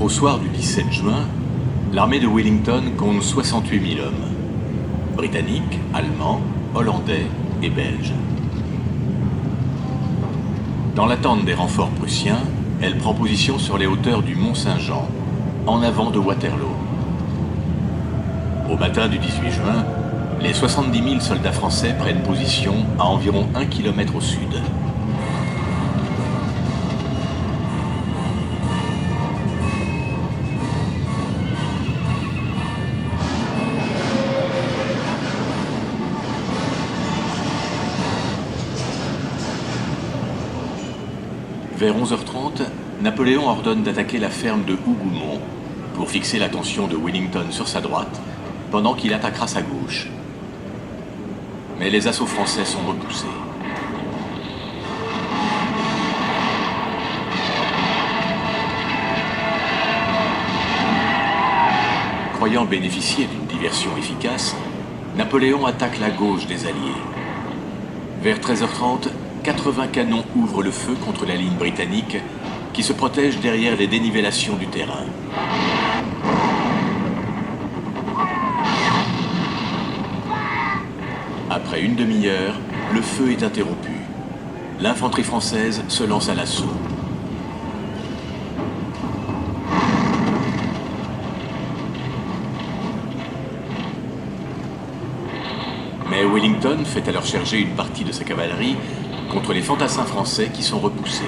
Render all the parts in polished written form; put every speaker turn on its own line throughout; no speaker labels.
Au soir du 17 juin, l'armée de Wellington compte 68 000 hommes. Britanniques, Allemands, Hollandais et Belges. Dans l'attente des renforts prussiens, elle prend position sur les hauteurs du Mont-Saint-Jean, en avant de Waterloo. Au matin du 18 juin, les 70 000 soldats français prennent position à environ 1 km au sud. Vers 11h30, Napoléon ordonne d'attaquer la ferme de Hougoumont pour fixer l'attention de Wellington sur sa droite, pendant qu'il attaquera sa gauche. Mais les assauts français sont repoussés. Croyant bénéficier d'une diversion efficace, Napoléon attaque la gauche des Alliés. Vers 13h30, 80 canons ouvrent le feu contre la ligne britannique qui se protège derrière les dénivellations du terrain. Après une demi-heure, le feu est interrompu. L'infanterie française se lance à l'assaut. Mais Wellington fait alors charger une partie de sa cavalerie contre les fantassins français qui sont repoussés.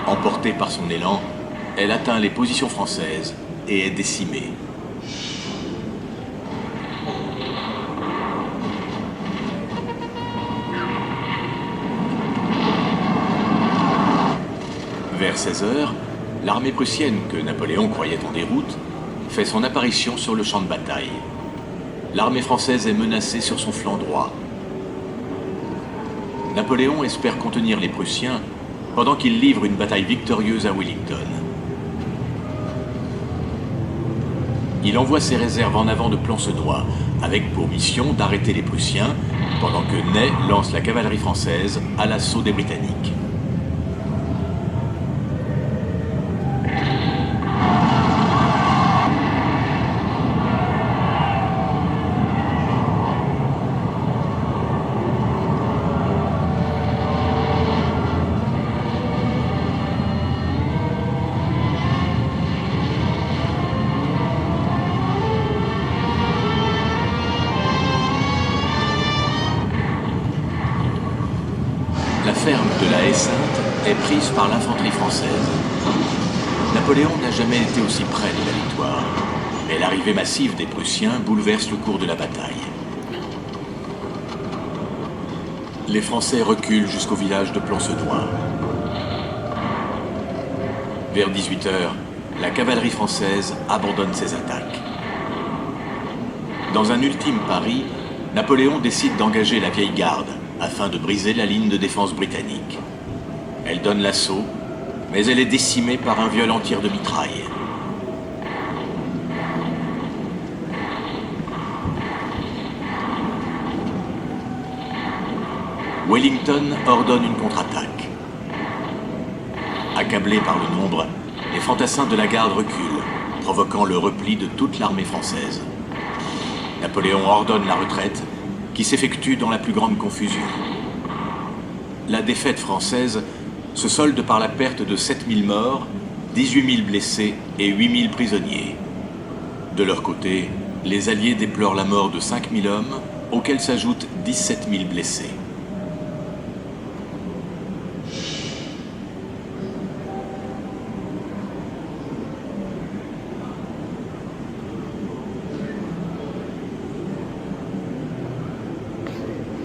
Emportée par son élan, elle atteint les positions françaises et est décimée. Vers 16h, l'armée prussienne que Napoléon croyait en déroute fait son apparition sur le champ de bataille. L'armée française est menacée sur son flanc droit. Napoléon espère contenir les Prussiens pendant qu'il livre une bataille victorieuse à Wellington. Il envoie ses réserves en avant de Plancenoit, avec pour mission d'arrêter les Prussiens, pendant que Ney lance la cavalerie française à l'assaut des Britanniques. La ferme de la Haie-Sainte est prise par l'infanterie française. Napoléon n'a jamais été aussi près de la victoire, mais l'arrivée massive des Prussiens bouleverse le cours de la bataille. Les Français reculent jusqu'au village de Plancenoit. Vers 18h, la cavalerie française abandonne ses attaques. Dans un ultime pari, Napoléon décide d'engager la vieille garde afin de briser la ligne de défense britannique. Elle donne l'assaut, mais elle est décimée par un violent tir de mitraille. Wellington ordonne une contre-attaque. Accablés par le nombre, les fantassins de la garde reculent, provoquant le repli de toute l'armée française. Napoléon ordonne la retraite, qui s'effectue dans la plus grande confusion. La défaite française se solde par la perte de 7 000 morts, 18 000 blessés et 8 000 prisonniers. De leur côté, les Alliés déplorent la mort de 5 000 hommes, auxquels s'ajoutent 17 000 blessés.